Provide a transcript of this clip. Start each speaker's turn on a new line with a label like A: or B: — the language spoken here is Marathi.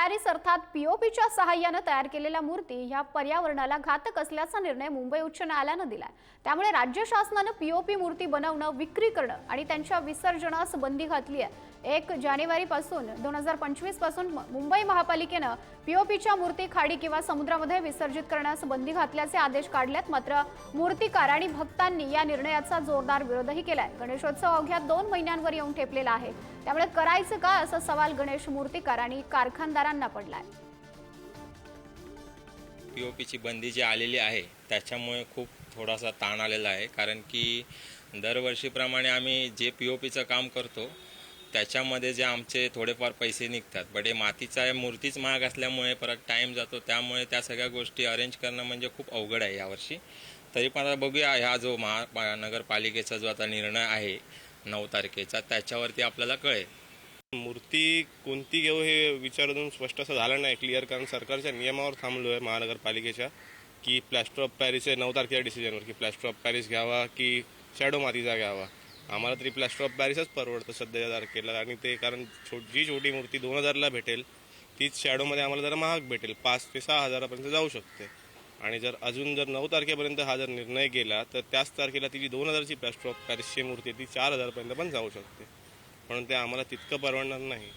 A: पॅरिस अर्थात पीओपीच्या सहाय्याने तयार केलेल्या मूर्ती ह्या पर्यावरणाला घातक असल्याचा निर्णय मुंबई उच्च न्यायालयाने दिलाय। त्यामुळे राज्य शासनाने पीओपी मूर्ती बनवणं, विक्री करणं आणि त्यांच्या विसर्जनास बंदी घातली आहे। 1 जानेवारीपासून 2025 पासून मुंबई महापालिकेने पीओपीच्या मूर्ती खाडी किंवा समुद्रामध्ये विसर्जित करण्यास बंदी घातल्याचे आदेश काढलेत। मात्र मूर्तिकार आणि भक्तांनी या निर्णयाचा जोरदार विरोधही केलाय। गणेशोत्सव अवघ्या 2 महिन्यांवर येऊन ठेपलेला आहे, त्यामुळे करायचं का असा सवाल गणेश मूर्तिकार आणि कारखानदारांना पडलाय।
B: पीओपीची बंदी जी आलेली आहे त्याच्यामुळे खूप थोडासा ताण आलेला आहे, कारण की दरवर्षीप्रमाणे आम्ही जे पीओपीचं काम करतो त्याच्यामध्ये जे आमचे थोडेफार पैसे निघतात, बट हे मातीचा मूर्तीच महाग असल्यामुळे परत टाईम जातो, त्यामुळे त्या सगळ्या गोष्टी अरेंज करणं म्हणजे खूप अवघड आहे यावर्षी। तरी पण आता बघूया, ह्या जो महानगरपालिकेचा जो आता निर्णय आहे 9 तारखेचा, त्याच्यावरती आपल्याला कळेल।
C: मूर्ती कोणती घेऊ हे विचारून स्पष्ट असं झालं नाही क्लिअर, कारण सरकारच्या नियमावर थांबलो आहे महानगरपालिकेच्या, की प्लॅस्टर ऑफ पॅरिस आहे 9 तारखेच्या डिसिजनवर, की प्लॅस्टर ऑफ पॅरिस घ्यावा की शॅडो मातीचा घ्यावा। आम्हाला तरी प्लॅस्टर ऑफ पॅरिसच परवडतं सध्याच्या तारखेला, आणि ते कारण जी छोटी मूर्ती 2000ला भेटेल तीच शॅडोमध्ये आम्हाला जरा महाग भेटेल, 5 ते 6 हजारापर्यंत जाऊ शकते। आणि जर 9 तारखेपर्यंत हा जर निर्णय गेला तर त्याच तारखेला ती जी 2000ची प्लॅस्टर ऑफ पॅरिसची मूर्ती ती 4000पर्यंत पण जाऊ शकते, म्हणून ते आम्हाला तितकं परवडणार नाही।